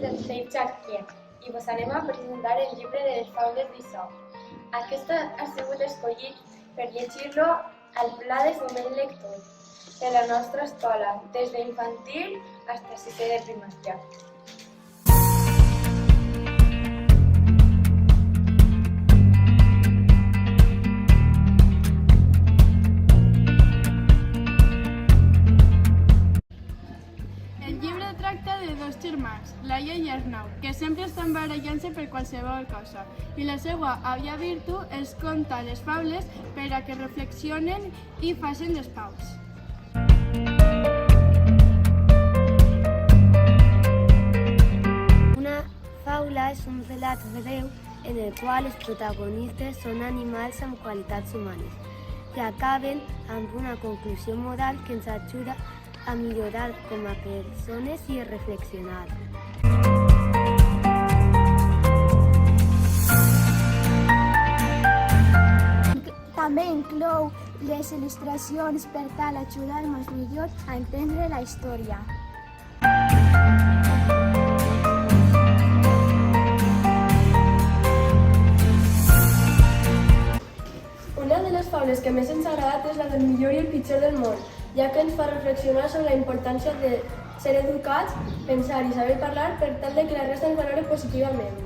del Save Jacquien i vos anem a presentar el llibre de les faules d'Isop. Aquest ha sigut escollit per llegir-lo al pla de foment lector de la nostra escola, des d'infantil fins a sisè de primària. El llibre tracta de dos germans, Laia i Arnau, que sempre estan barallant-se per qualsevol cosa, i la seva àvia Virtu els conta les faules per a que reflexionen i facin les paus. Una faula és un relat breu en el qual els protagonistes són animals amb qualitats humanes que acaben amb una conclusió moral que ens ajuda a millorar com a persones i a reflexionar. També inclou les il·lustracions per tal d'ajudar-nos millor a entendre la història. Una de les faules que més ens ha agradat és la del millor i el pitjor del món, ja que ens fa reflexionar sobre la importància de ser educats, pensar i saber parlar per tal de que la resta ens valore positivament.